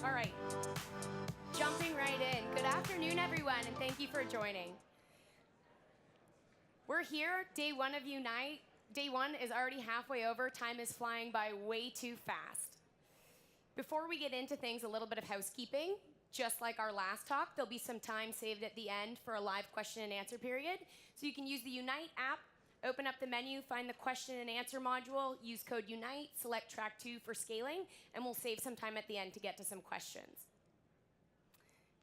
All right, jumping right in. Good afternoon, everyone, and thank you for joining. We're here, day one of Unite. Day one is already halfway over. Time is flying by way too fast. Before we get into things, a little bit of housekeeping. Just like our last talk, there'll be some time saved at the end for a live question and answer period. So you can use the Unite app, open up the menu, find the question and answer module, use code UNITE, select track 2 for scaling, and we'll save some time at the end to get to some questions.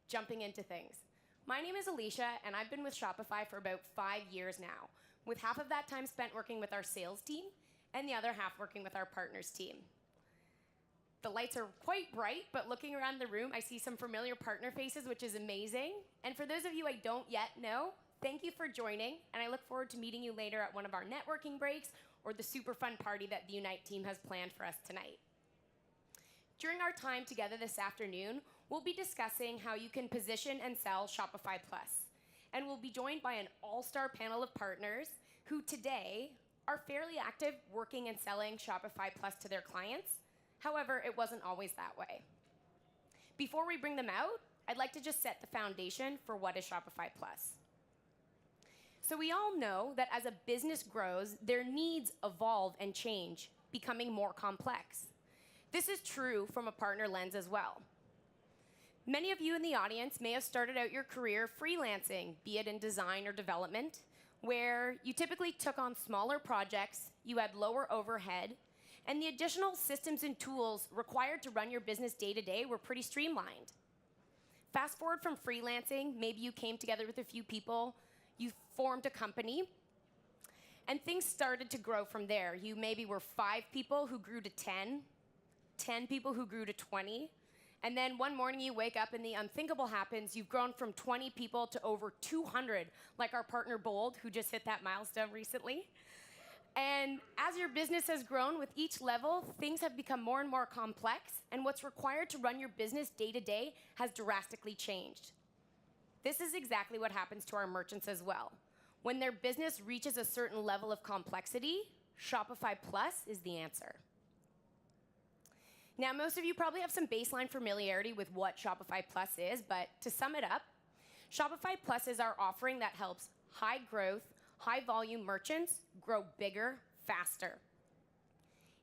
Jumping into things. My name is Alicia, and I've been with Shopify for about 5 years now, with half of that time spent working with our sales team and the other half working with our partners team. The lights are quite bright, but looking around the room, I see some familiar partner faces, which is amazing. And for those of you I don't yet know, thank you for joining, and I look forward to meeting you later at one of our networking breaks or the super fun party that the Unite team has planned for us tonight. During our time together this afternoon, we'll be discussing how you can position and sell Shopify Plus. And we'll be joined by an all-star panel of partners who today are fairly active working and selling Shopify Plus to their clients. However, it wasn't always that way. Before we bring them out, I'd like to just set the foundation for what is Shopify Plus. So we all know that as a business grows, their needs evolve and change, becoming more complex. This is true from a partner lens as well. Many of you in the audience may have started out your career freelancing, be it in design or development, where you typically took on smaller projects, you had lower overhead, and the additional systems and tools required to run your business day-to-day were pretty streamlined. Fast forward from freelancing, maybe you came together with a few people, you formed a company, and things started to grow from there. You maybe were 5 people who grew to 10 people who grew to 20, and then one morning you wake up and the unthinkable happens. You've grown from 20 people to over 200, like our partner Bold, who just hit that milestone recently. And as your business has grown with each level, things have become more and more complex, and what's required to run your business day to day has drastically changed. This is exactly what happens to our merchants as well. When their business reaches a certain level of complexity, Shopify Plus is the answer. Now, most of you probably have some baseline familiarity with what Shopify Plus is, but to sum it up, Shopify Plus is our offering that helps high-growth, high-volume merchants grow bigger, faster.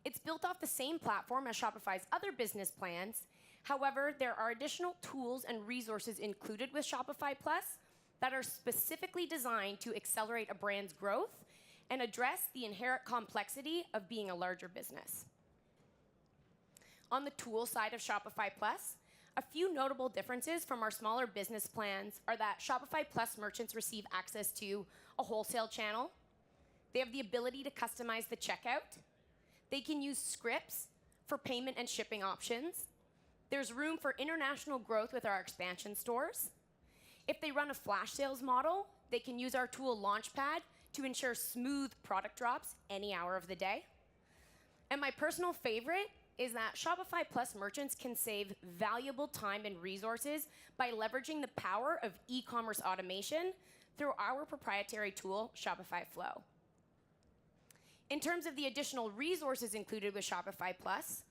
It's built off the same platform as Shopify's other business plans. However, there are additional tools and resources included with Shopify Plus that are specifically designed to accelerate a brand's growth and address the inherent complexity of being a larger business. On the tool side of Shopify Plus, a few notable differences from our smaller business plans are that Shopify Plus merchants receive access to a wholesale channel. They have the ability to customize the checkout. They can use scripts for payment and shipping options. There's room for international growth with our expansion stores. If they run a flash sales model, they can use our tool Launchpad to ensure smooth product drops any hour of the day. And my personal favorite is that Shopify Plus merchants can save valuable time and resources by leveraging the power of e-commerce automation through our proprietary tool, Shopify Flow. In terms of the additional resources included with Shopify Plus,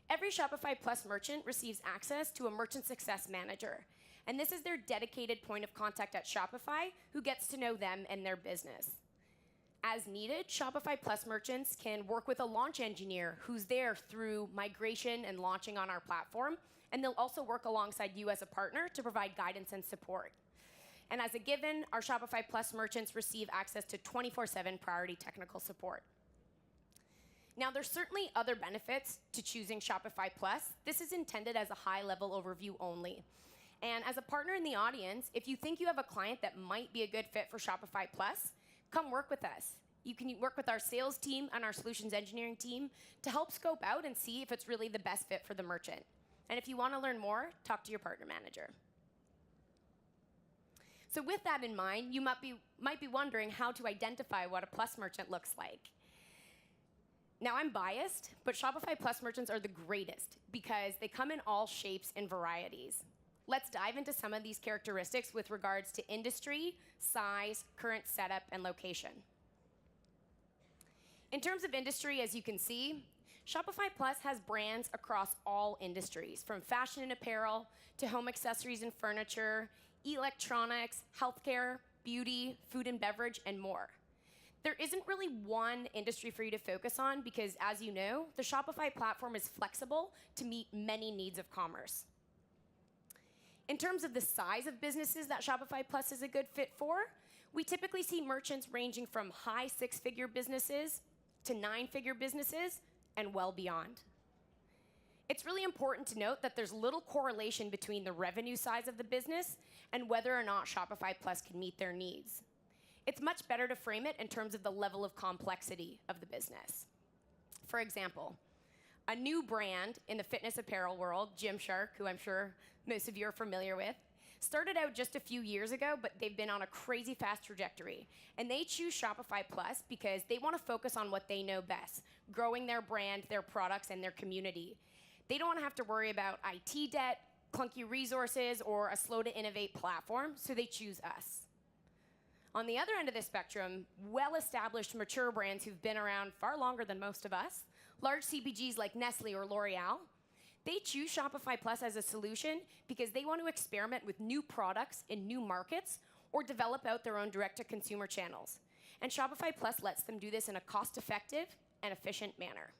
every Shopify Plus merchant receives access to a merchant success manager. And this is their dedicated point of contact at Shopify who gets to know them and their business. As needed, Shopify Plus merchants can work with a launch engineer who's there through migration and launching on our platform, and they'll also work alongside you as a partner to provide guidance and support. And as a given, our Shopify Plus merchants receive access to 24/7 priority technical support. Now, there's certainly other benefits to choosing Shopify Plus. This is intended as a high-level overview only. And as a partner in the audience, if you think you have a client that might be a good fit for Shopify Plus, come work with us. You can work with our sales team and our solutions engineering team to help scope out and see if it's really the best fit for the merchant. And if you want to learn more, talk to your partner manager. So with that in mind, you might be wondering how to identify what a Plus merchant looks like. Now, I'm biased, but Shopify Plus merchants are the greatest because they come in all shapes and varieties. Let's dive into some of these characteristics with regards to industry, size, current setup, and location. In terms of industry, as you can see, Shopify Plus has brands across all industries, from fashion and apparel to home accessories and furniture, electronics, healthcare, beauty, food and beverage, and more. There isn't really one industry for you to focus on because, as you know, the Shopify platform is flexible to meet many needs of commerce. In terms of the size of businesses that Shopify Plus is a good fit for, we typically see merchants ranging from high six-figure businesses to nine-figure businesses and well beyond. It's really important to note that there's little correlation between the revenue size of the business and whether or not Shopify Plus can meet their needs. It's much better to frame it in terms of the level of complexity of the business. For example, a new brand in the fitness apparel world, Gymshark, who I'm sure most of you are familiar with, started out just a few years ago, but they've been on a crazy fast trajectory. And they choose Shopify Plus because they want to focus on what they know best, growing their brand, their products, and their community. They don't want to have to worry about IT debt, clunky resources, or a slow-to-innovate platform, so they choose us. On the other end of the spectrum, well-established, mature brands who've been around far longer than most of us, large CPGs like Nestle or L'Oreal, they choose Shopify Plus as a solution because they want to experiment with new products in new markets or develop out their own direct-to-consumer channels. And Shopify Plus lets them do this in a cost-effective and efficient manner.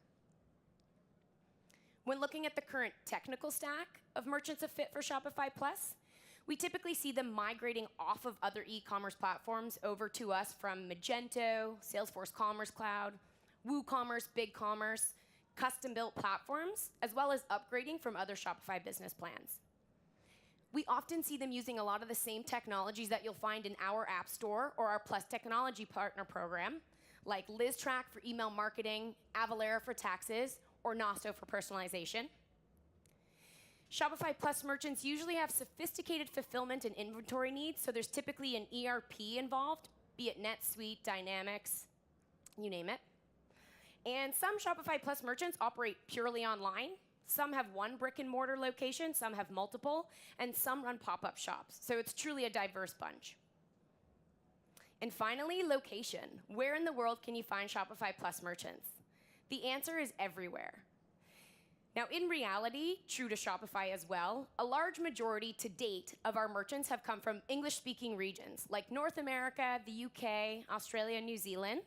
When looking at the current technical stack of merchants a fit for Shopify Plus, we typically see them migrating off of other e-commerce platforms over to us from Magento, Salesforce Commerce Cloud, WooCommerce, BigCommerce, custom-built platforms, as well as upgrading from other Shopify business plans. We often see them using a lot of the same technologies that you'll find in our app store or our Plus Technology Partner Program, like LizTrack for email marketing, Avalara for taxes, or Nosto for personalization. Shopify Plus merchants usually have sophisticated fulfillment and inventory needs, so there's typically an ERP involved, be it NetSuite, Dynamics, you name it. And some Shopify Plus merchants operate purely online. Some have one brick and mortar location, some have multiple, and some run pop-up shops. So it's truly a diverse bunch. And finally, location. Where in the world can you find Shopify Plus merchants? The answer is everywhere. Now, in reality, true to Shopify as well, a large majority to date of our merchants have come from English-speaking regions like North America, the UK, Australia, and New Zealand.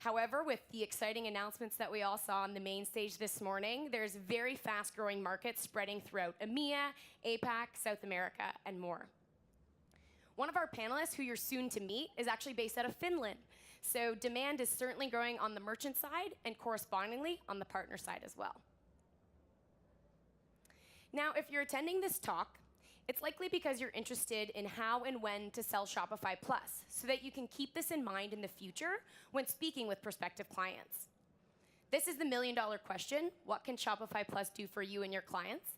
However, with the exciting announcements that we all saw on the main stage this morning, there's very fast-growing markets spreading throughout EMEA, APAC, South America, and more. One of our panelists, who you're soon to meet, is actually based out of Finland. So demand is certainly growing on the merchant side and correspondingly on the partner side as well. Now, if you're attending this talk, it's likely because you're interested in how and when to sell Shopify Plus, so that you can keep this in mind in the future when speaking with prospective clients. This is the million-dollar question: what can Shopify Plus do for you and your clients?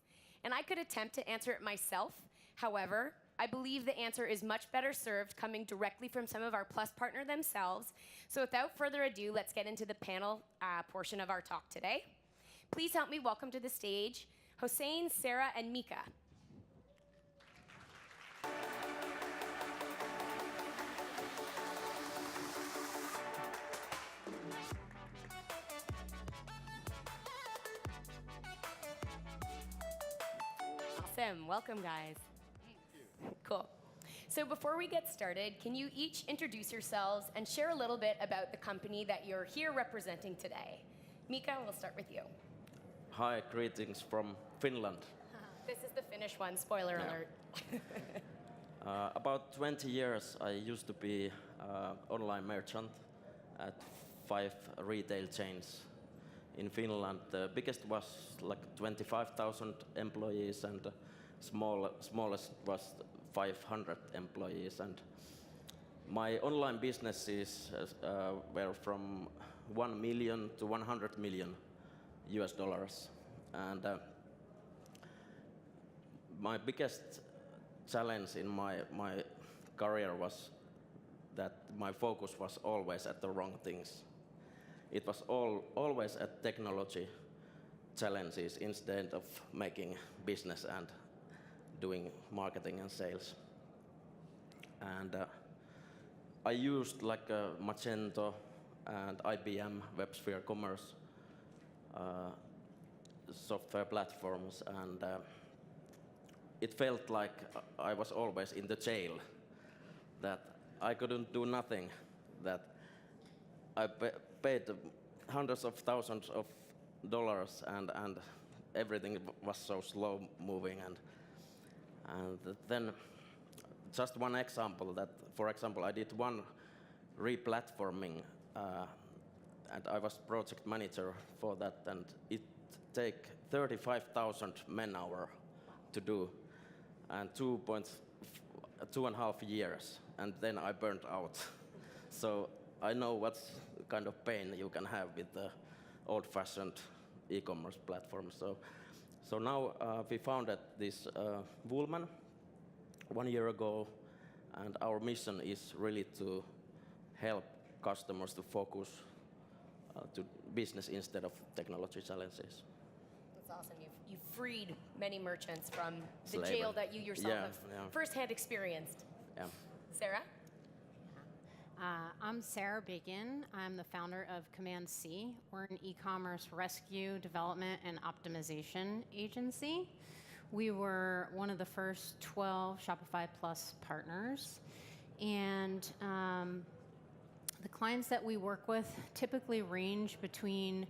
And I could attempt to answer it myself. However, I believe the answer is much better served coming directly from some of our Plus partners themselves. So without further ado, let's get into the panel portion of our talk today. Please help me welcome to the stage Hossein, Sara, and Miika. Awesome. Welcome, guys. Cool. So before we get started, can you each introduce yourselves and share a little bit about the company that you're here representing today? Miika, we'll start with you. Hi, greetings from Finland. This is the Finnish one, spoiler alert. About 20 years, I used to be an online merchant at 5 retail chains in Finland. The biggest was like 25,000 employees, and the smallest was 500 employees. And my online businesses were from 1 million to 100 million US dollars. And my biggest challenge in my career was that my focus was always at the wrong things. It was always at technology challenges instead of making business and doing marketing and sales. And I used like Magento and IBM WebSphere Commerce software platforms, and it felt like I was always in the jail, that I couldn't do nothing, that I paid hundreds of thousands of dollars, and everything was so slow moving, and then just one example, that for example I did one re-platforming, and I was project manager for that, and it take 35,000 man-hour to do, and 2.5 years, and then I burnt out. So I know what kind of pain you can have with the old-fashioned e-commerce platform. So now we founded this Woolman 1 year ago, and our mission is really to help customers to focus to business instead of technology challenges. That's awesome. You've freed many merchants from the Slavery. jail that you yourself have firsthand experienced. Yeah. Sarah? I'm Sara Bacon. I'm the founder of Command C. We're an e-commerce rescue, development, and optimization agency. We were one of the first 12 Shopify Plus partners. And the clients that we work with typically range between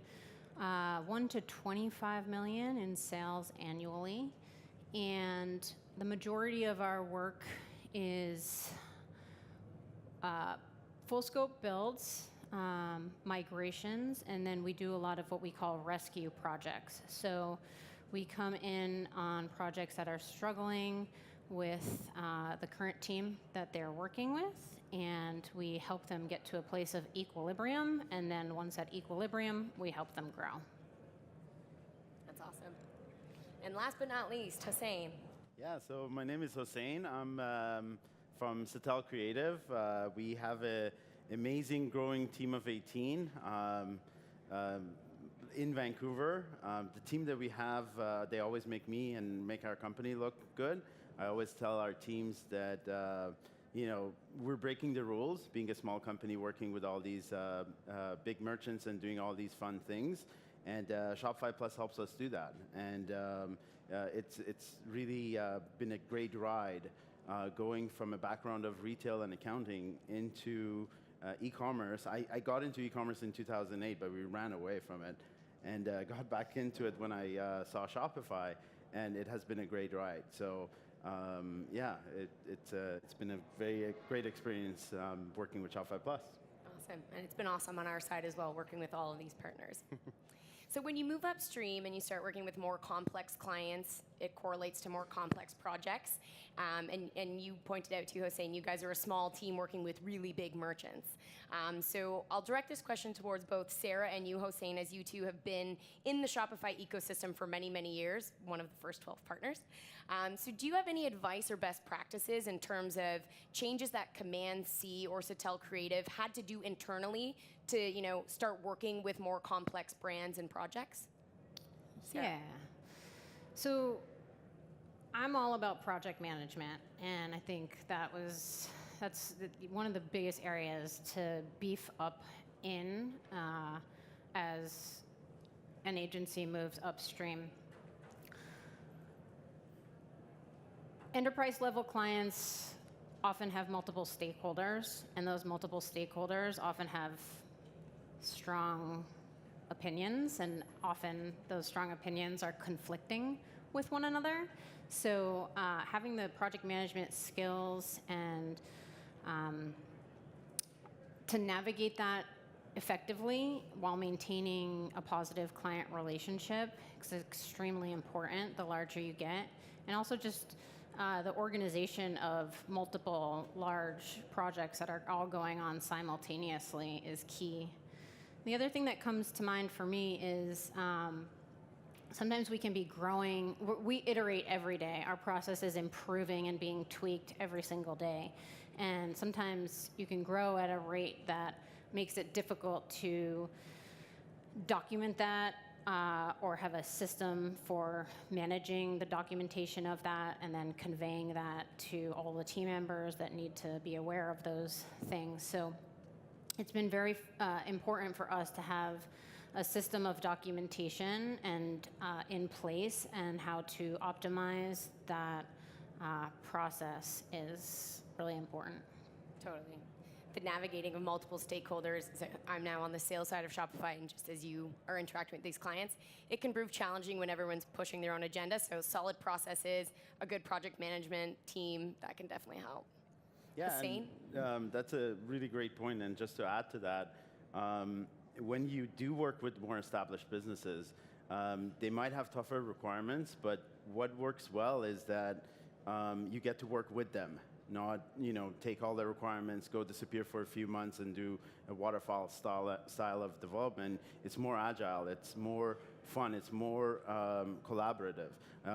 1 to 25 million in sales annually. And the majority of our work is full scope builds, migrations, and then we do a lot of what we call rescue projects. So we come in on projects that are struggling with the current team that they're working with, and we help them get to a place of equilibrium, and then once at equilibrium, we help them grow. That's awesome. And last but not least, Hossein. Yeah, so my name is Hossein. I'm from Satel Creative. We have an amazing growing team of 18 in Vancouver. The team that we have, they always make me and make our company look good. I always tell our teams that we're breaking the rules, being a small company working with all these big merchants and doing all these fun things. And Shopify Plus helps us do that. And it's really been a great ride going from a background of retail and accounting into e-commerce. I got into e-commerce in 2008, but we ran away from it, and got back into it when I saw Shopify, and it has been a great ride. So it's been a very great experience working with Shopify Plus. Awesome. And it's been awesome on our side as well, working with all of these partners. So when you move upstream and you start working with more complex clients, it correlates to more complex projects. And you pointed out too, Hossein, you guys are a small team working with really big merchants. So I'll direct this question towards both Sara and you, Hossein, as you two have been in the Shopify ecosystem for many, many years, one of the first 12 partners. So do you have any advice or best practices in terms of changes that Command C or Satel Creative had to do internally to start working with more complex brands and projects? Sara? Yeah. So I'm all about project management, and I think that's one of the biggest areas to beef up in as an agency moves upstream. Enterprise level clients often have multiple stakeholders, and those multiple stakeholders often have strong opinions, and often those strong opinions are conflicting with one another. So having the project management skills and to navigate that effectively while maintaining a positive client relationship is extremely important the larger you get. And also just the organization of multiple large projects that are all going on simultaneously is key. The other thing that comes to mind for me is sometimes we can be growing. We iterate every day. Our process is improving and being tweaked every single day. And sometimes you can grow at a rate that makes it difficult to document that or have a system for managing the documentation of that and then conveying that to all the team members that need to be aware of those things. So it's been very important for us to have a system of documentation and in place, and how to optimize that process is really important. Totally. The navigating of multiple stakeholders. So I'm now on the sales side of Shopify, and just as you are interacting with these clients, it can prove challenging when everyone's pushing their own agenda. So solid processes, a good project management team, that can definitely help. Yeah, Hossein? and that's a really great point. And just to add to that, when you do work with more established businesses, they might have tougher requirements, but what works well is that you get to work with them, not take all their requirements, go disappear for a few months and do a waterfall style of development. It's more agile, it's more fun, it's more collaborative.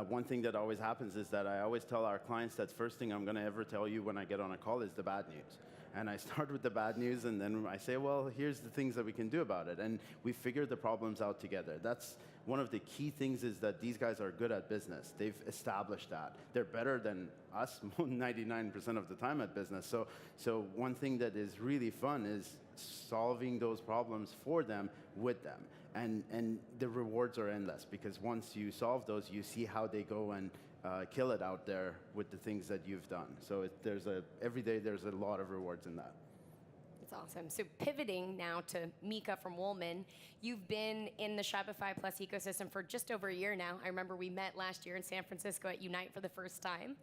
One thing that always happens is that I always tell our clients that first thing I'm going to ever tell you when I get on a call is the bad news. And I start with the bad news, and then I say, well, here's the things that we can do about it. And we figure the problems out together. That's one of the key things, is that these guys are good at business. They've established that. They're better than us 99% of the time at business. So one thing that is really fun is solving those problems for them, with them. And the rewards are endless, because once you solve those, you see how they go and kill it out there with the things that you've done. So every day there's a lot of rewards in that. That's awesome. So pivoting now to Miika from Woolman, you've been in the Shopify Plus ecosystem for just over a year now. I remember we met last year in San Francisco at Unite for the first time.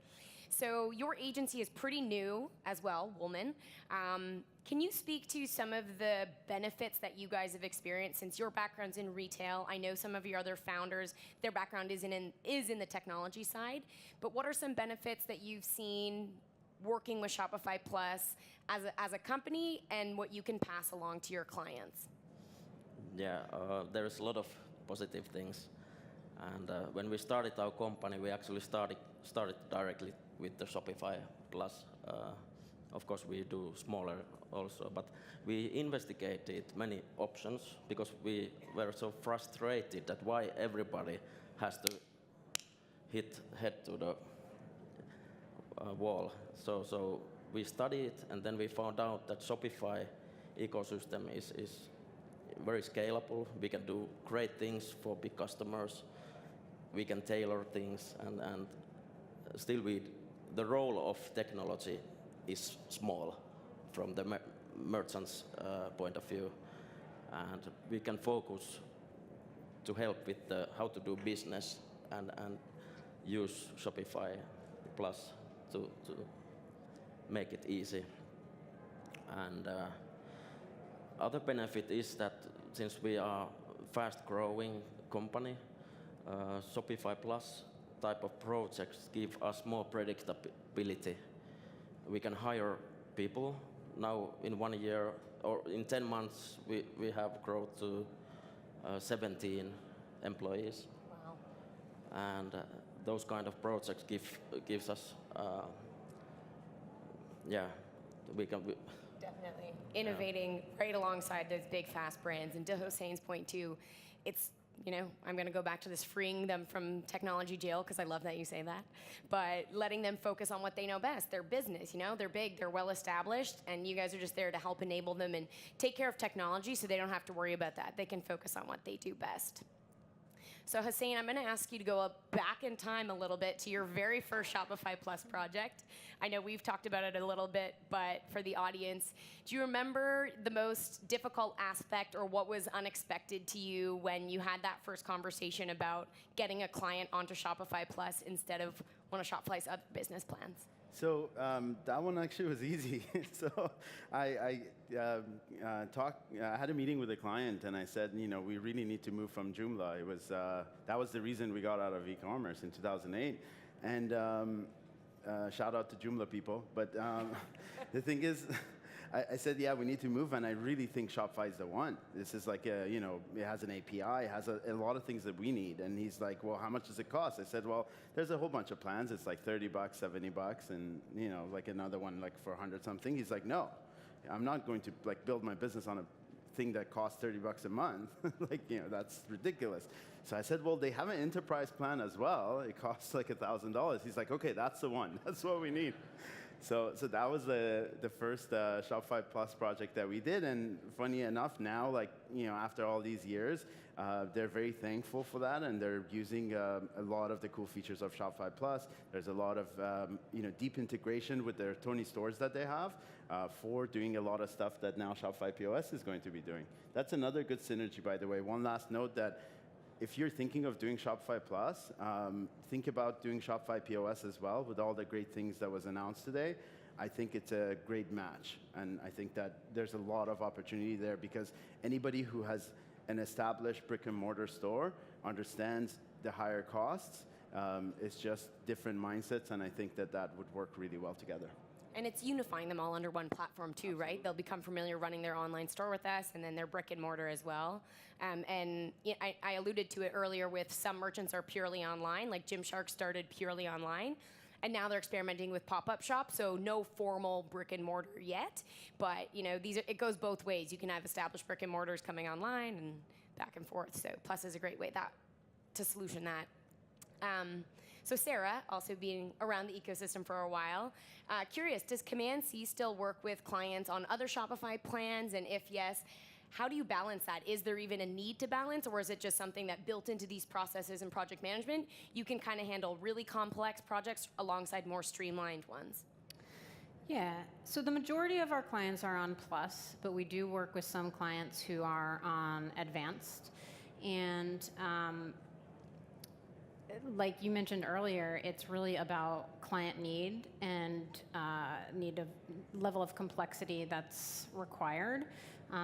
So your agency is pretty new as well, Woolman. Can you speak to some of the benefits that you guys have experienced, since your background's in retail? I know some of your other founders, their background is in the technology side. But what are some benefits that you've seen working with Shopify Plus as a company, and what you can pass along to your clients? Yeah, there's a lot of positive things. And when we started our company, we actually started directly with the Shopify Plus. Of course, we do smaller also, but we investigated many options because we were so frustrated that why everybody has to hit head to the wall. So we studied, and then we found out that Shopify ecosystem is very scalable. We can do great things for big customers. We can tailor things, and still the role of technology is small from the merchant's point of view, and we can focus to help with how to do business and use Shopify Plus to make it easy. And other benefit is that since we are fast-growing company, Shopify Plus type of projects give us more predictability. We can hire people. Now in 1 year or in 10 months, we have grown to 17 employees. Wow. And those kind of projects gives us, we can. Definitely. Innovating right alongside those big, fast brands. And to Hossein's point, too, it's, I'm going to go back to this freeing them from technology jail, because I love that you say that, but letting them focus on what they know best, their business. They're big, they're well established, and you guys are just there to help enable them and take care of technology so they don't have to worry about that. They can focus on what they do best. So Hossein, I'm going to ask you to go back in time a little bit to your very first Shopify Plus project. I know we've talked about it a little bit, but for the audience, do you remember the most difficult aspect or what was unexpected to you when you had that first conversation about getting a client onto Shopify Plus instead of one of Shopify's other business plans? So that one actually was easy. So I had a meeting with a client, and I said, we really need to move from Joomla. It was that was the reason we got out of e-commerce in 2008. And shout out to Joomla people. But the thing is, I said, yeah, we need to move, and I really think Shopify is the one. This is like, it has an API, it has a lot of things that we need. And he's like, well, how much does it cost? I said, well, there's a whole bunch of plans. It's like $30, $70, and like another one like for 100 something. He's like, no, I'm not going to build my business on a thing that costs $30 a month. That's ridiculous. So I said, well, they have an enterprise plan as well. It costs like $1,000. He's like, okay, that's the one. That's what we need. So that was the first Shopify Plus project that we did, and funny enough, now, like, after all these years, they're very thankful for that, and they're using a lot of the cool features of Shopify Plus. There's a lot of deep integration with their 20 stores that they have for doing a lot of stuff that now Shopify POS is going to be doing. That's another good synergy, by the way. One last note that if you're thinking of doing Shopify Plus, think about doing Shopify POS as well with all the great things that was announced today. I think it's a great match, and I think that there's a lot of opportunity there because anybody who has an established brick and mortar store understands the higher costs. It's just different mindsets, and I think that would work really well together. And it's unifying them all under one platform too, Absolutely. right? They'll become familiar running their online store with us, and then their brick and mortar as well. And I alluded to it earlier with some merchants are purely online, like Gymshark started purely online, and now they're experimenting with pop-up shops, so no formal brick and mortar yet. But it goes both ways. You can have established brick and mortars coming online and back and forth. So Plus is a great way to solution that. So Sara, also being around the ecosystem for a while, curious, does Command C still work with clients on other Shopify plans? And if yes, how do you balance that? Is there even a need to balance, or is it just something that built into these processes and project management, you can kind of handle really complex projects alongside more streamlined ones? Yeah, so the majority of our clients are on Plus, but we do work with some clients who are on Advanced. And like you mentioned earlier, it's really about client need and need of level of complexity that's required.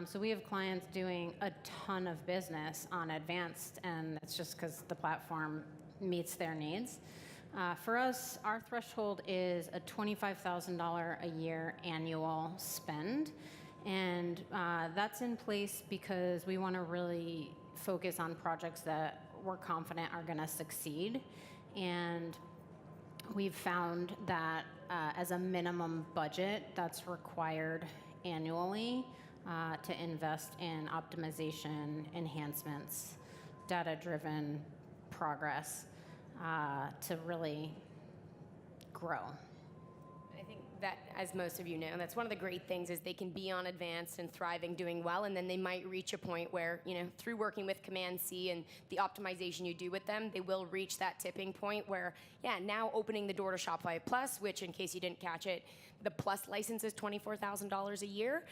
So we have clients doing a ton of business on Advanced, and it's just because the platform meets their needs. For us, our threshold is a $25,000 a year annual spend, and that's in place because we want to really focus on projects that we're confident are going to succeed. And we've found that as a minimum budget that's required annually to invest in optimization, enhancements, data-driven progress to really grow. I think that, as most of you know, that's one of the great things is they can be on Advanced and thriving, doing well, and then they might reach a point where, through working with Command C and the optimization you do with them, they will reach that tipping point where, now opening the door to Shopify Plus, which, in case you didn't catch it, the Plus license is $24,000 a year.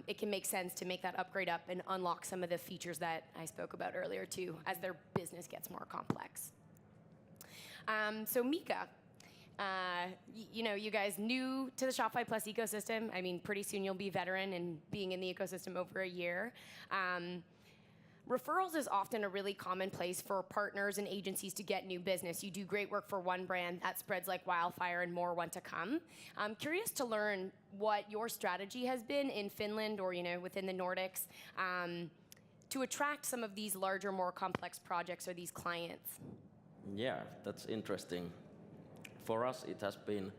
It can make sense to make that upgrade up and unlock some of the features that I spoke about earlier, too, as their business gets more complex. So Miika, you guys new to the Shopify Plus ecosystem. I mean, pretty soon you'll be veteran and being in the ecosystem over a year. Referrals is often a really common place for partners and agencies to get new business. You do great work for one brand, that spreads like wildfire and more want to come. I'm curious to learn what your strategy has been in Finland or within the Nordics to attract some of these larger, more complex projects or these clients. Yeah, that's interesting. For us, it has been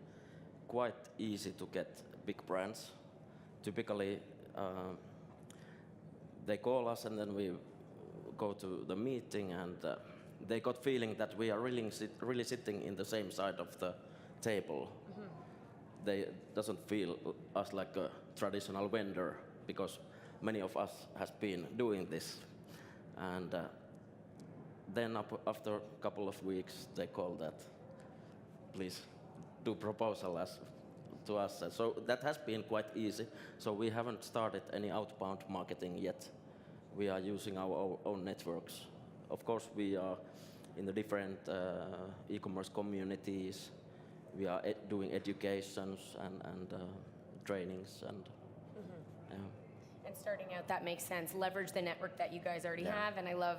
quite easy to get big brands. Typically, they call us and then we go to the meeting, and they got feeling that we are really sitting in the same side of the table. Mm-hmm. They doesn't feel us like a traditional vendor because many of us has been doing this. And then after a couple of weeks, they call that, please do proposal to us. So that has been quite easy. So we haven't started any outbound marketing yet. We are using our own networks. Of course, we are in the different e-commerce communities. We are doing educations and trainings and. Mm-hmm. Yeah. And starting out, that makes sense. Leverage the network that you guys already have, and I love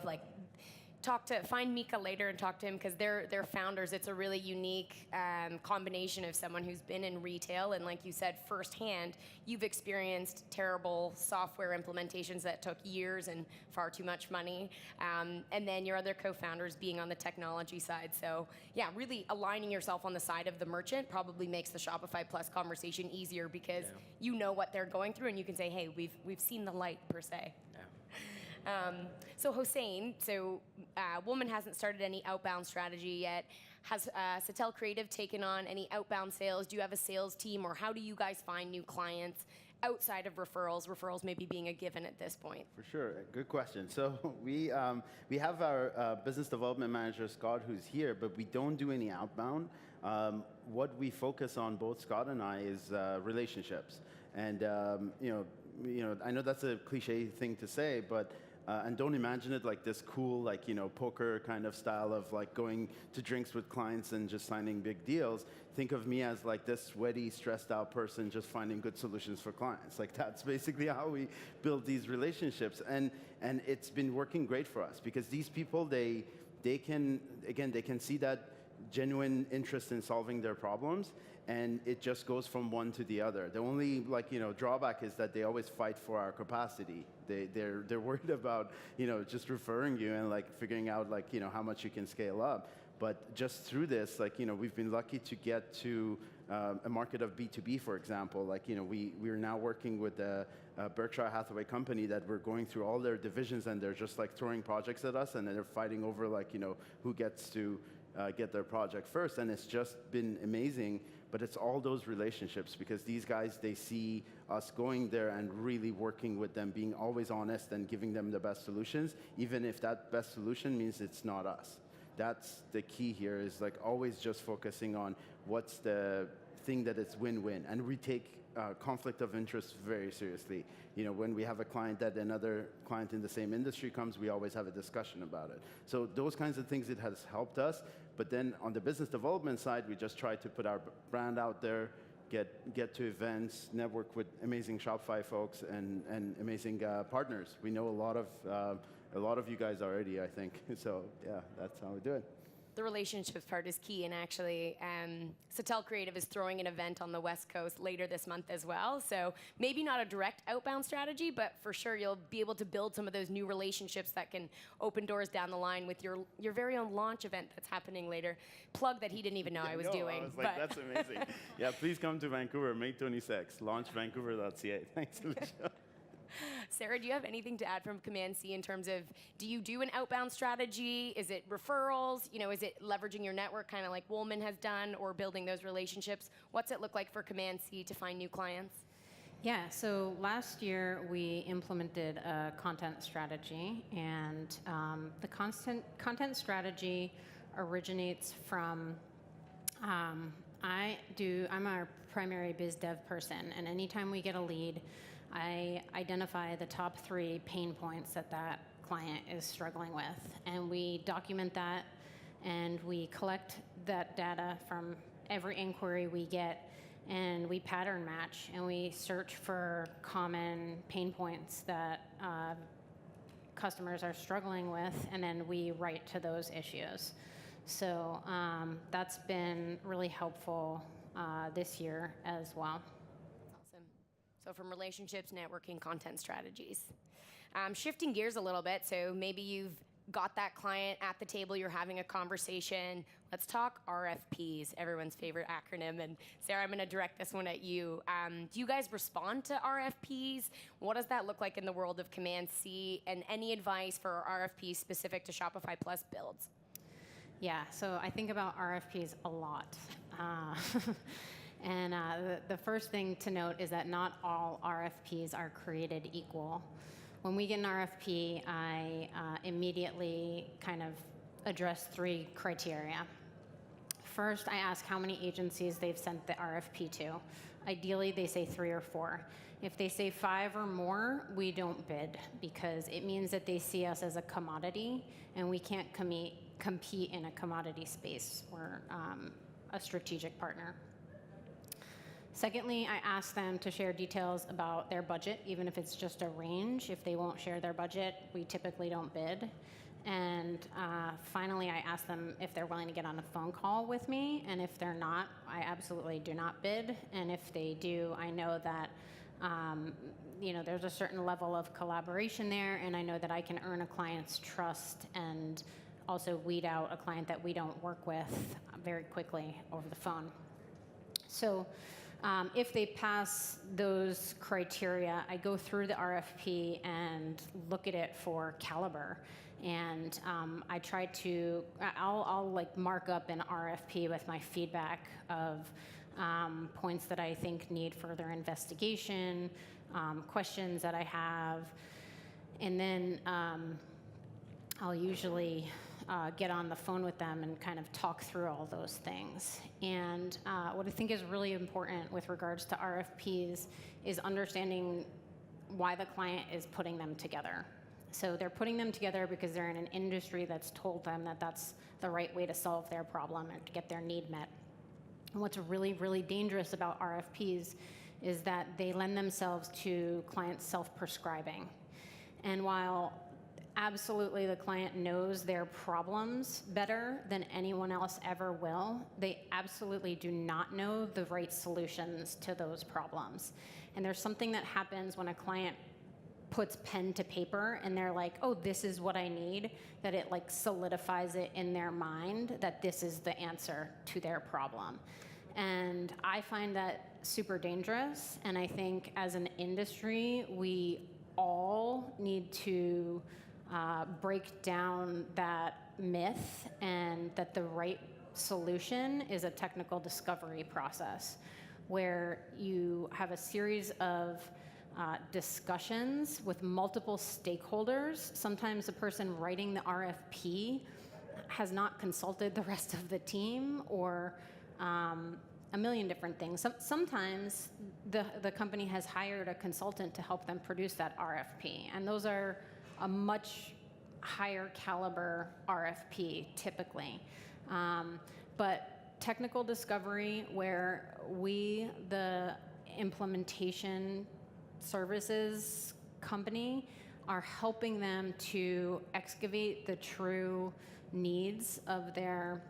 find Miika later and talk to him because they're founders. It's a really unique combination of someone who's been in retail and, like you said, firsthand, you've experienced terrible software implementations that took years and far too much money. And then your other co-founders being on the technology side. So yeah, really aligning yourself on the side of the merchant probably makes the Shopify Plus conversation easier because you know what they're going through and you can say, hey, we've seen the light per se. So Hossein, Woolman hasn't started any outbound strategy yet. Has Satel Creative taken on any outbound sales? Do you have a sales team, or how do you guys find new clients outside of referrals? Referrals maybe being a given at this point. For sure, good question. So we have our business development manager, Scott, who's here, but we don't do any outbound. What we focus on, both Scott and I, is relationships. And I know that's a cliche thing to say, but and don't imagine it like this cool, like, poker kind of style of like going to drinks with clients and just signing big deals. Think of me as like this sweaty, stressed out person just finding good solutions for clients. Like that's basically how we build these relationships. And it's been working great for us because these people, they can see that genuine interest in solving their problems, and it just goes from one to the other. The only drawback is that they always fight for our capacity. They're worried about just referring you and like figuring out how much you can scale up. But just through this, we've been lucky to get to a market of B2B, for example. We're now working with a Berkshire Hathaway company that we're going through all their divisions, and they're just like throwing projects at us, and then they're fighting over who gets to get their project first. And it's just been amazing. But it's all those relationships, because these guys, they see us going there and really working with them, being always honest and giving them the best solutions, even if that best solution means it's not us. That's the key here, is like always just focusing on what's the thing that it's win-win. And we take conflict of interest very seriously. When we have a client that another client in the same industry comes, we always have a discussion about it. So those kinds of things, it has helped us. But then on the business development side, we just try to put our brand out there, get to events, network with amazing Shopify folks and amazing partners. We know a lot of you guys already, I think. So yeah, that's how we do it. The relationships part is key, and actually, Satel Creative is throwing an event on the West Coast later this month as well. So maybe not a direct outbound strategy, but for sure you'll be able to build some of those new relationships that can open doors down the line with your very own launch event that's happening later. Plug that he didn't even know I was doing. I was like, that's amazing. Yeah, please come to Vancouver, May 26th, launchvancouver.ca. Thanks, Alicia. Sara, do you have anything to add from Command C in terms of, do you do an outbound strategy? Is it referrals? Is it leveraging your network kind of like Woolman has done, or building those relationships? What's it look like for Command C to find new clients? Yeah, so last year we implemented a content strategy, and the content strategy originates from, I'm our primary biz dev person, and anytime we get a lead, I identify the top 3 pain points that client is struggling with, and we document that, and we collect that data from every inquiry we get, and we pattern match, and we search for common pain points that customers are struggling with, and then we write to those issues. So that's been really helpful this year as well. So from relationships, networking, content strategies. Shifting gears a little bit, so maybe you've got that client at the table, you're having a conversation. Let's talk RFPs, everyone's favorite acronym. And Sara, I'm going to direct this one at you. Do you guys respond to RFPs? What does that look like in the world of Command C? And any advice for RFPs specific to Shopify Plus builds? Yeah, so I think about RFPs a lot. And the first thing to note is that not all RFPs are created equal. When we get an RFP, I immediately kind of address 3 criteria. First, I ask how many agencies they've sent the RFP to. Ideally, they say 3 or 4. If they say 5 or more, we don't bid, because it means that they see us as a commodity, and we can't compete in a commodity space. We're a strategic partner. Secondly, I ask them to share details about their budget, even if it's just a range. If they won't share their budget, we typically don't bid. And finally, I ask them if they're willing to get on a phone call with me. And if they're not, I absolutely do not bid. And if they do, I know that there's a certain level of collaboration there, and I know that I can earn a client's trust and also weed out a client that we don't work with very quickly over the phone. So If they pass those criteria, I go through the RFP and look at it for caliber. And I try to, I'll like mark up an RFP with my feedback of points that I think need further investigation, questions that I have, and then I'll usually get on the phone with them and kind of talk through all those things. And what I think is really important with regards to RFPs is understanding why the client is putting them together. So they're putting them together because they're in an industry that's told them that that's the right way to solve their problem and to get their need met. And what's really, really dangerous about RFPs is that they lend themselves to clients self-prescribing. And while absolutely the client knows their problems better than anyone else ever will, they absolutely do not know the right solutions to those problems. And there's something that happens when a client puts pen to paper and they're like, oh, this is what I need, that it like solidifies it in their mind that this is the answer to their problem. And I find that super dangerous. And I think as an industry, we all need to break down that myth, and that the right solution is a technical discovery process where you have a series of discussions with multiple stakeholders. Sometimes the person writing the RFP has not consulted the rest of the team, or a million different things. Sometimes the company has hired a consultant to help them produce that RFP, and those are a much higher caliber RFP typically. But technical discovery, where we, the implementation services company, are helping them to excavate the true needs of their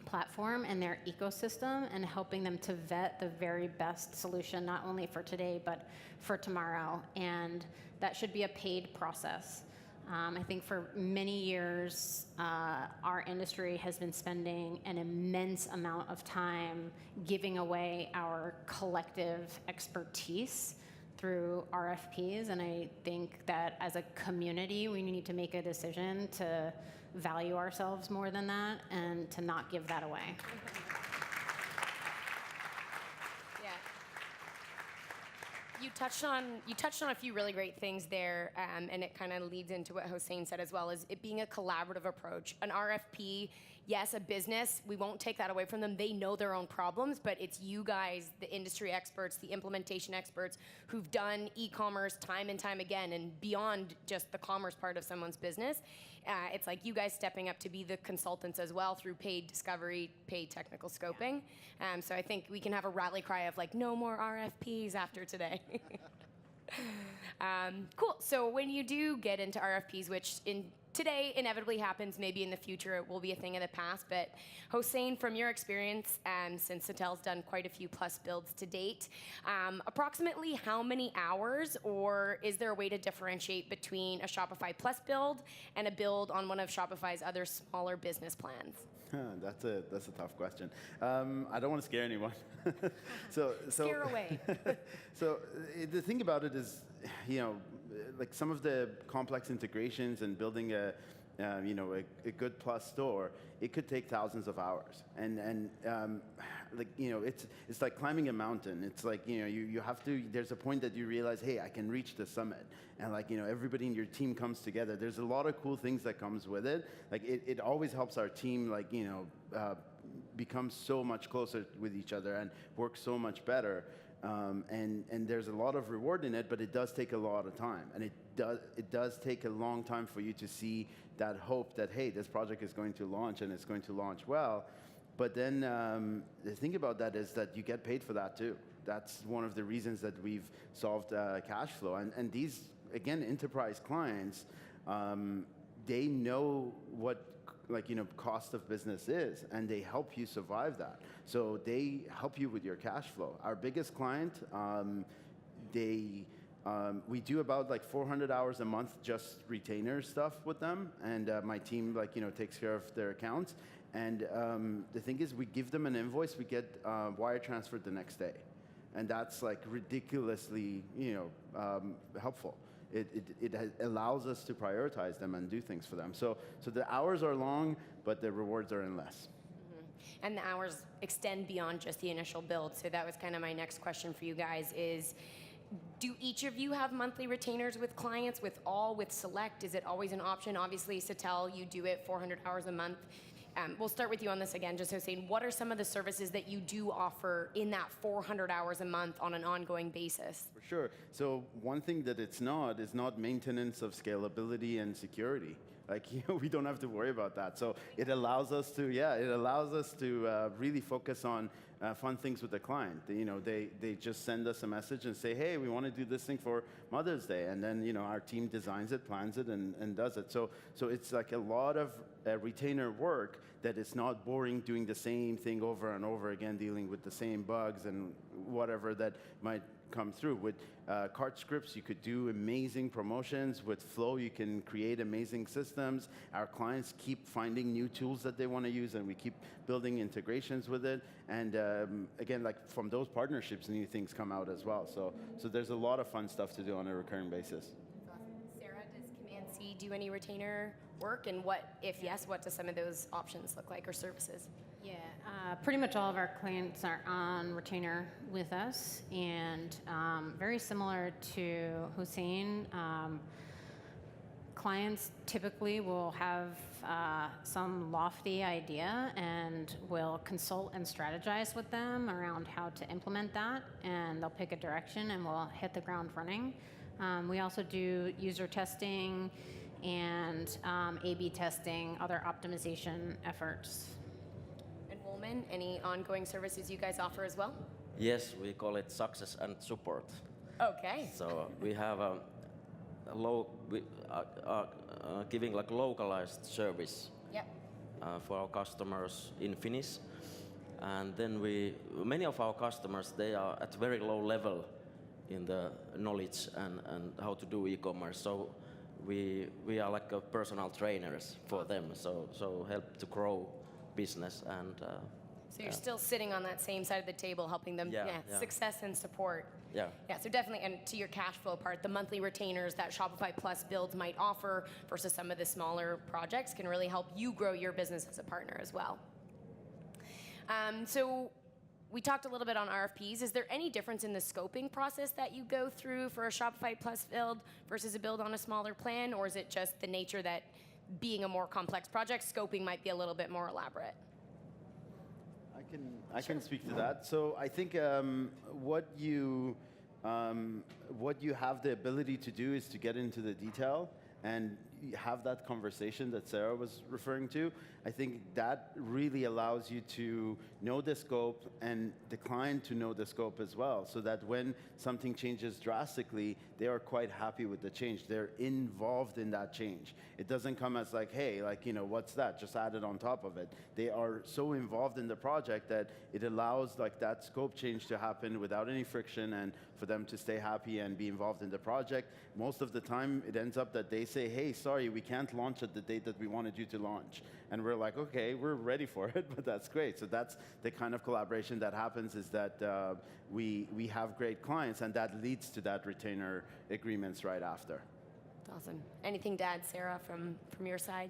platform and their ecosystem, and helping them to vet the very best solution, not only for today, but for tomorrow. And that should be a paid process. I think for many years, our industry has been spending an immense amount of time giving away our collective expertise through RFPs, and I think that as a community, we need to make a decision to value ourselves more than that and to not give that away. You touched on a few really great things there, and it kind of leads into what Hossein said as well, is it being a collaborative approach. An RFP, yes, a business, we won't take that away from them. They know their own problems, but it's you guys, the industry experts, the implementation experts, who've done e-commerce time and time again, and beyond just the commerce part of someone's business. It's like you guys stepping up to be the consultants as well through paid discovery, paid technical scoping. So I think we can have a rally cry of like, no more RFPs after today. Cool. So when you do get into RFPs, which today inevitably happens, maybe in the future it will be a thing of the past, but Hossein, from your experience, since Satel's done quite a few Plus builds to date, approximately how many hours, or is there a way to differentiate between a Shopify Plus build and a build on one of Shopify's other smaller business plans? That's a tough question. I don't want to scare anyone. Scare away. So the thing about it is, like some of the complex integrations and building a good Plus store, it could take thousands of hours. And it's like climbing a mountain. It's like, you have to, there's a point that you realize, hey, I can reach the summit. And everybody in your team comes together. There's a lot of cool things that comes with it. Like it always helps our team, become so much closer with each other and work so much better. And there's a lot of reward in it, but it does take a lot of time. And it does take a long time for you to see that hope that, hey, this project is going to launch and it's going to launch well. But then the thing about that is that you get paid for that too. That's one of the reasons that we've solved cash flow. And these, again, enterprise clients, they know what cost of business is, and they help you survive that. So they help you with your cash flow. Our biggest client, we do about 400 hours a month just retainer stuff with them, and my team takes care of their accounts. And the thing is, we give them an invoice, we get wire transferred the next day. and that's like ridiculously, helpful. It allows us to prioritize them and do things for them. So the hours are long, but the rewards are endless. And the hours extend beyond just the initial build. So that was kind of my next question for you guys is, do each of you have monthly retainers with clients, with Select? Is it always an option? Obviously, Satel, you do it 400 hours a month. We'll start with you on this again, just Hossein. What are some of the services that you do offer in that 400 hours a month on an ongoing basis? For sure. So one thing that it's not is not maintenance of scalability and security. Like, we don't have to worry about that. So it allows us to, really focus on fun things with the client. They just send us a message and say, hey, we want to do this thing for Mother's Day. And then, our team designs it, plans it, and does it. So it's like a lot of retainer work that is not boring, doing the same thing over and over again, dealing with the same bugs and whatever that might come through. With cart scripts, you could do amazing promotions. With Flow, you can create amazing systems. Our clients keep finding new tools that they want to use, and we keep building integrations with it. And again, like from those partnerships, new things come out as well. So there's a lot of fun stuff to do on a recurring basis. Sarah, does Command C do any retainer work? And what, if yes, what do some of those options look like or services? Yeah, pretty much all of our clients are on retainer with us, and very similar to Hossein, clients typically will have some lofty idea and will consult and strategize with them around how to implement that, and they'll pick a direction and we'll hit the ground running. We also do user testing and A/B testing, other optimization efforts. Woolman, any ongoing services you guys offer as well? Yes, we call it success and support. Okay. So we have giving like localized service Yep. for our customers in Finnish, and then many of our customers, they are at very low level in the knowledge and how to do e-commerce. So we are like a personal trainers for them. So help to grow business and. So you're still sitting on that same side of the table, helping them, success and support. Yeah. Yeah, so definitely, and to your cash flow part, the monthly retainers that Shopify Plus builds might offer versus some of the smaller projects can really help you grow your business as a partner as well. So we talked a little bit on RFPs. Is there any difference in the scoping process that you go through for a Shopify Plus build versus a build on a smaller plan, or is it just the nature that being a more complex project, scoping might be a little bit more elaborate? I can speak to that. So I think what you have the ability to do is to get into the detail and have that conversation that Sara was referring to. I think that really allows you to know the scope and the client to know the scope as well, so that when something changes drastically, they are quite happy with the change. They're involved in that change. It doesn't come as like, hey, what's that? Just add it on top of it. They are so involved in the project that it allows like that scope change to happen without any friction and for them to stay happy and be involved in the project. Most of the time, it ends up that they say, hey, sorry, we can't launch at the date that we wanted you to launch. And we're like, okay, we're ready for it, but that's great. So that's the kind of collaboration that happens, is that we have great clients, and that leads to that retainer agreements right after. Awesome. Anything to add, Sara, from your side?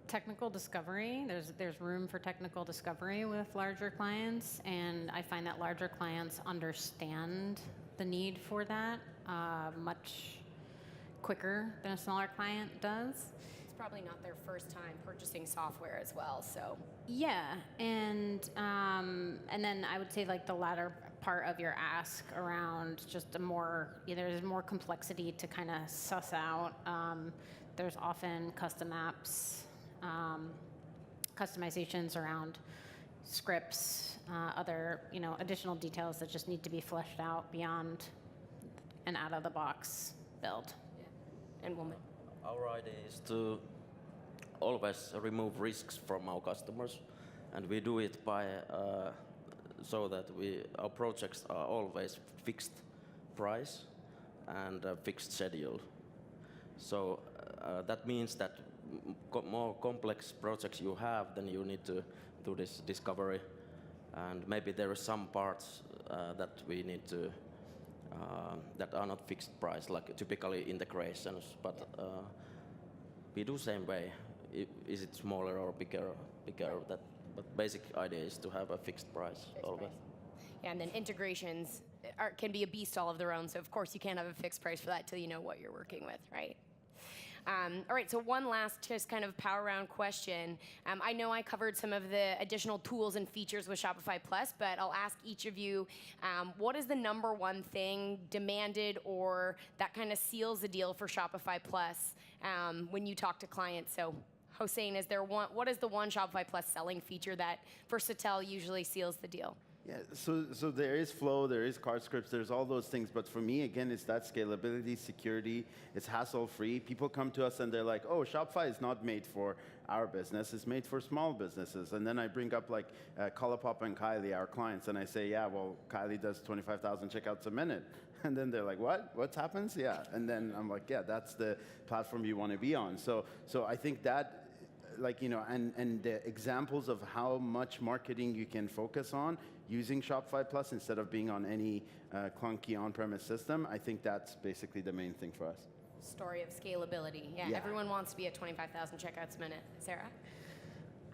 Technical discovery, there's room for technical discovery with larger clients, and I find that larger clients understand the need for that much quicker than a smaller client does. It's probably not their first time purchasing software as well, so. Yeah, and then I would say like the latter part of your ask around just there's more complexity to kind of suss out. There's often custom apps, customizations around scripts, other additional details that just need to be fleshed out beyond an out-of-the-box build. Yeah. And Woolman. Our idea is to always remove risks from our customers, and we do it by so that our projects are always fixed price and a fixed schedule. So that means that more complex projects you have, then you need to do this discovery and maybe there are some parts that we need to that are not fixed price, like typically integrations, but we do same way. Is it smaller or bigger? That, but basic idea is to have a fixed price always. Yeah, and then integrations can be a beast all of their own. So of course you can't have a fixed price for that till you know what you're working with, right? All right, so one last just kind of power round question. I know I covered some of the additional tools and features with Shopify Plus, but I'll ask each of you, what is the number one thing demanded or that kind of seals the deal for Shopify Plus when you talk to clients? So Hossein, what is the one Shopify Plus selling feature that for Satel usually seals the deal? Yeah, so there is flow, there is card scripts, there's all those things. But for me, again, it's that scalability, security. It's hassle-free. People come to us and they're like, oh, Shopify is not made for our business. It's made for small businesses. And then I bring up like Colourpop and Kylie, our clients, and I say, yeah, well, Kylie does 25,000 checkouts a minute. And then they're like, what? What happens? Yeah. And then I'm like, yeah, that's the platform you want to be on. So I think that, like, you know, and the examples of how much marketing you can focus on using Shopify Plus instead of being on any clunky on-premise system, I think that's basically the main thing for us. Story of scalability. Yeah, everyone wants to be at 25,000 checkouts a minute. Sarah?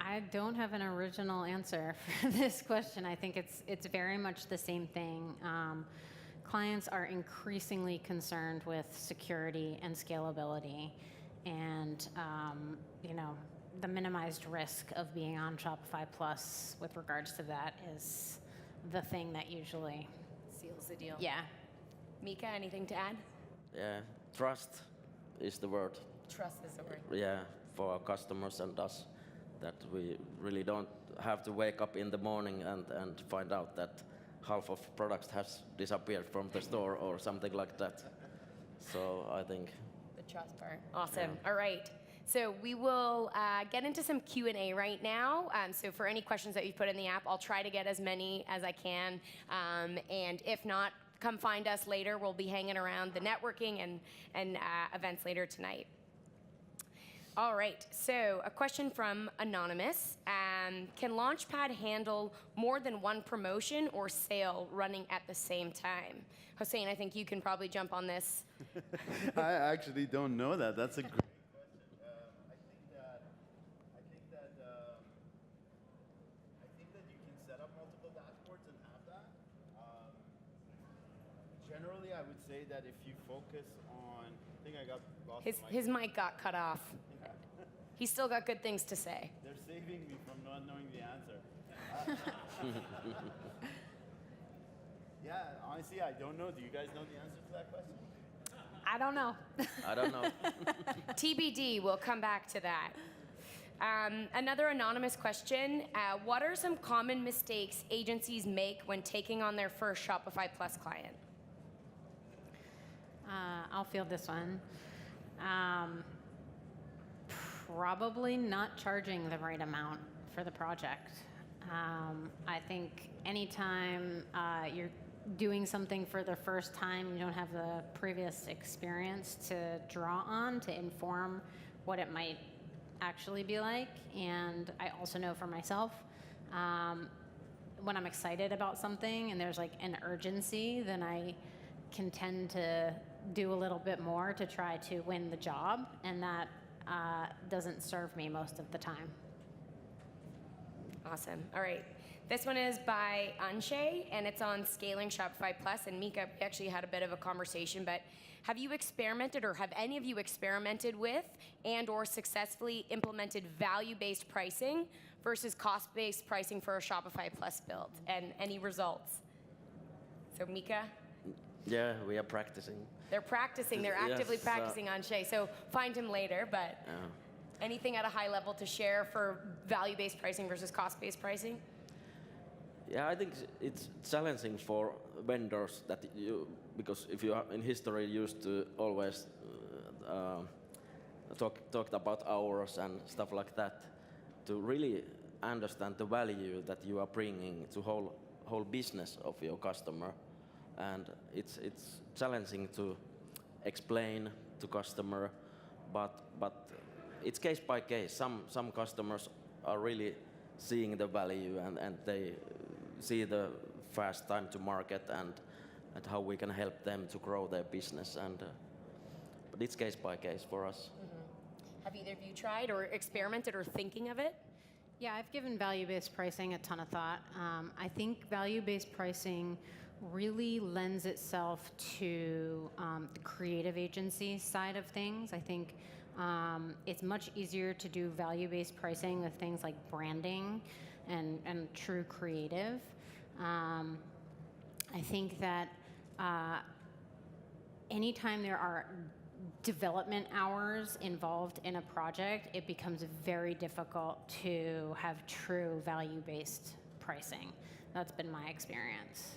I don't have an original answer for this question. I think it's very much the same thing. Clients are increasingly concerned with security and scalability, and you know, the minimized risk of being on Shopify Plus with regards to that is the thing that usually seals the deal. Yeah. Miika, anything to add? Yeah, trust is the word. Trust is the word. Yeah, for our customers and us, that we really don't have to wake up in the morning and find out that half of products has disappeared from the store or something like that. So I think the trust part. Awesome. Yeah. All right. So we will get into some Q&A right now. So for any questions that you've put in the app, I'll try to get as many as I can. And if not, come find us later. We'll be hanging around the networking and events later tonight. All right, so a question from Anonymous. Can Launchpad handle more than one promotion or sale running at the same time? Hossein, I think you can probably jump on this. I actually don't know that. That's a great question. I think that you can set up multiple dashboards and have that. Generally, I would say that if you focus on, I think I got lost. His mic got cut off. He's still got good things to say. They're saving me from not knowing the answer. Yeah, honestly, I don't know. Do you guys know the answer to that question? I don't know. I don't know. TBD, we'll come back to that. Another anonymous question. What are some common mistakes agencies make when taking on their first Shopify Plus client? I'll field this one. Probably not charging the right amount for the project. I think anytime you're doing something for the first time, you don't have the previous experience to draw on to inform what it might actually be like. And I also know for myself, when I'm excited about something and there's like an urgency, then I can tend to do a little bit more to try to win the job, and that doesn't serve me most of the time. Awesome. All right. This one is by Anshay, and it's on scaling Shopify Plus. And Miika, we actually had a bit of a conversation, but have you experimented, or have any of you experimented with and or successfully implemented value-based pricing versus cost-based pricing for a Shopify Plus build? And any results? So Miika? Yeah, we are practicing. They're practicing. They're actively practicing Anshay. So find him later, but anything at a high level to share for value-based pricing versus cost-based pricing? Yeah, I think it's challenging for vendors that because if you are in history used to always talk about hours and stuff like that, to really understand the value that you are bringing to whole business of your customer, and it's challenging to explain to customer, but it's case by case. Some customers are really seeing the value and see the fast time to market and how we can help them to grow their business. But it's case by case for us. Have either of you tried or experimented or thinking of it? Yeah, I've given value-based pricing a ton of thought. I think value-based pricing really lends itself to the creative agency side of things. I think it's much easier to do value-based pricing with things like branding and true creative. I think that anytime there are development hours involved in a project, it becomes very difficult to have true value-based pricing. That's been my experience.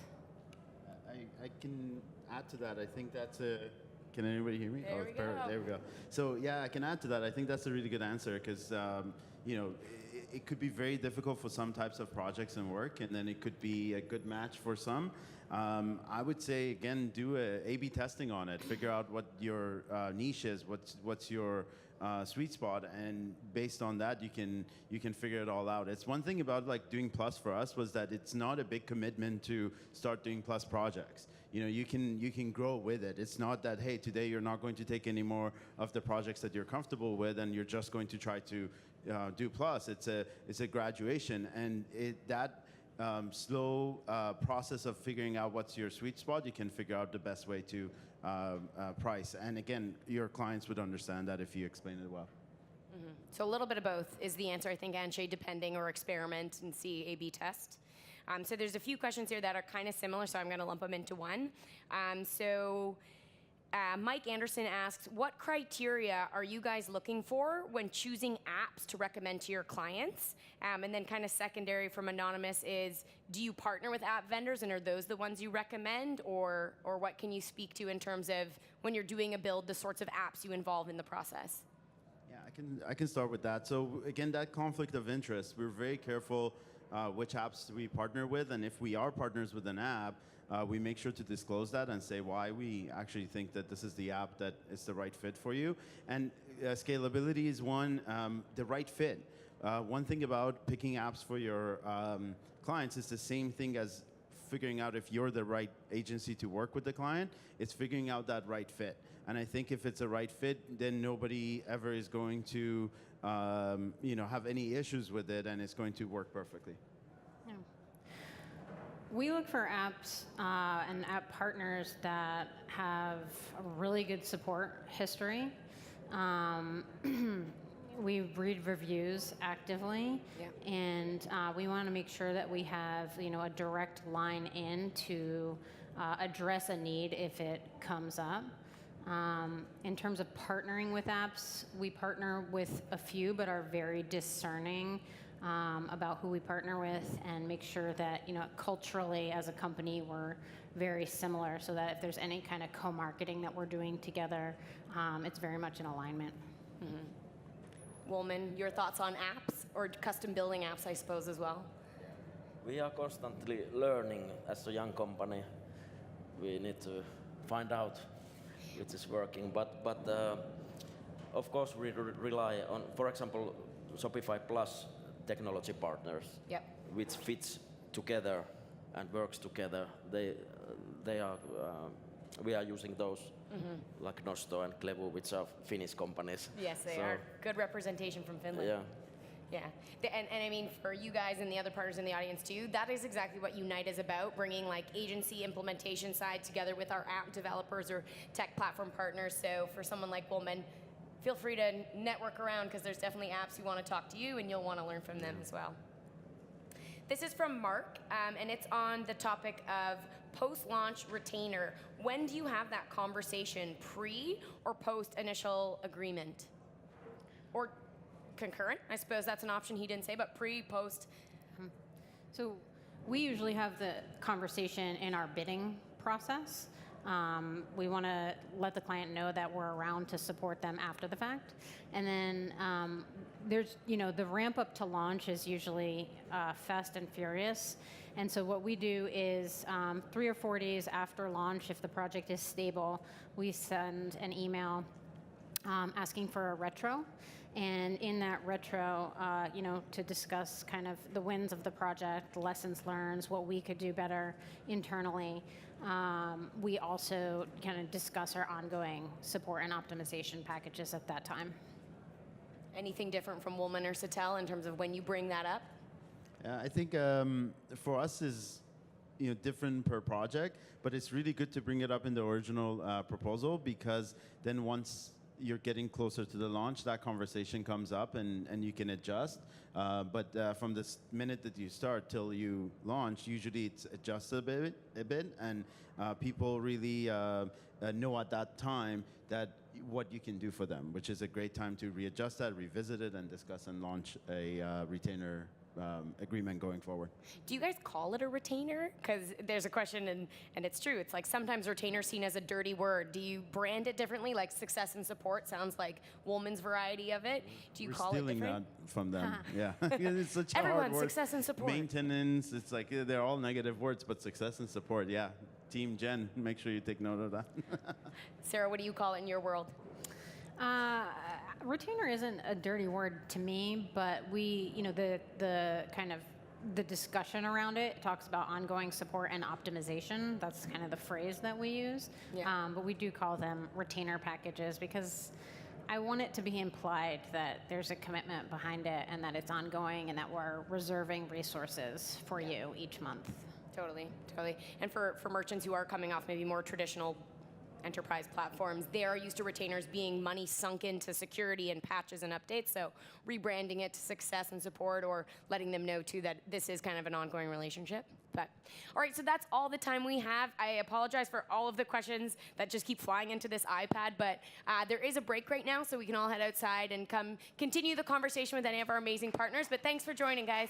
I can add to that. I think that's a. Can anybody hear me? There we go. There we go. So yeah, I can add to that. I think that's a really good answer because it could be very difficult for some types of projects and work, and then it could be a good match for some. I would say again, do a A/B testing on it. Figure out what your niche is. What's your sweet spot, and based on that, you can figure it all out. It's one thing about like doing Plus for us was that it's not a big commitment to start doing Plus projects. You can grow with it. It's not that, hey, today you're not going to take any more of the projects that you're comfortable with, and you're just going to try to do Plus. It's a graduation, and that slow process of figuring out what's your sweet spot, you can figure out the best way to price. And again, your clients would understand that if you explain it well. So a little bit of both is the answer, I think, Anshay, depending, or experiment and see A/B test. So there's a few questions here that are kind of similar, so I'm going to lump them into one. Mike Anderson asks, what criteria are you guys looking for when choosing apps to recommend to your clients? And then kind of secondary from Anonymous is, do you partner with app vendors, and are those the ones you recommend? Or what can you speak to in terms of when you're doing a build, the sorts of apps you involve in the process? Yeah, I can start with that. So again, that conflict of interest, we're very careful which apps we partner with, and if we are partners with an app, we make sure to disclose that and say why we actually think that this is the app that is the right fit for you. And scalability is one, the right fit. One thing about picking apps for your clients is the same thing as figuring out if you're the right agency to work with the client. It's figuring out that right fit. And I think if it's a right fit, then nobody ever is going to have any issues with it, and it's going to work perfectly. Yeah. We look for apps and app partners that have a really good support history. We read reviews actively, and we want to make sure that we have a direct line in to address a need if it comes up. In terms of partnering with apps, we partner with a few, but are very discerning about who we partner with, and make sure that culturally as a company we're very similar, so that if there's any kind of co-marketing that we're doing together, it's very much in alignment. Woolman, your thoughts on apps or custom building apps, I suppose, as well? We are constantly learning as a young company. We need to find out which is working, but of course we rely on, for example, Shopify Plus technology partners, which fits together and works together. We are using those, like Nosto and Klevu, which are Finnish companies. Yes, they are. Good representation from Finland. Yeah. And I mean, for you guys and the other partners in the audience too, that is exactly what Unite is about, bringing like agency implementation side together with our app developers or tech platform partners. So for someone like Woolman, feel free to network around, because there's definitely apps who want to talk to you and you'll want to learn from them as well. This is from Mark, and it's on the topic of post-launch retainer. When do you have that conversation, pre or post initial agreement? Or concurrent, I suppose that's an option he didn't say, but pre, post. So we usually have the conversation in our bidding process. We want to let the client know that we're around to support them after the fact. And then there's, the ramp up to launch is usually fast and furious. And so what we do is 3 or 4 days after launch, if the project is stable, we send an email asking for a retro. And in that retro, to discuss kind of the wins of the project, the lessons learned, what we could do better internally. We also kind of discuss our ongoing support and optimization packages at that time. Anything different from Woolman or Satel in terms of when you bring that up? I think for us is different per project, but it's really good to bring it up in the original proposal, because then once you're getting closer to the launch, that conversation comes up and you can adjust. But from the minute that you start till you launch, usually it's adjusted a bit, and people really know at that time that what you can do for them, which is a great time to readjust that, revisit it, and discuss and launch a retainer agreement going forward. Do you guys call it a retainer? Because there's a question, and it's true. It's like sometimes retainer seen as a dirty word. Do you brand it differently? Like success and support sounds like Woolman's variety of it. Do you call it different? We're stealing that from them. Yeah, it's such a Everyone, hard word. success and support. Maintenance. It's like they're all negative words, but success and support. Yeah, Team Jen. Make sure you take note of that. Sara, what do you call it in your world? Retainer isn't a dirty word to me, but we, the kind of the discussion around it talks about ongoing support and optimization. That's kind of the phrase that we use. Yeah. But we do call them retainer packages because I want it to be implied that there's a commitment behind it and that it's ongoing and that we're reserving resources for you each month. Totally. And for merchants who are coming off maybe more traditional enterprise platforms, they are used to retainers being money sunk into security and patches and updates, so rebranding it to success and support, or letting them know too that this is kind of an ongoing relationship. But all right, so that's all the time we have. I apologize for all of the questions that just keep flying into this iPad, but there is a break right now, so we can all head outside and come continue the conversation with any of our amazing partners. But thanks for joining, guys.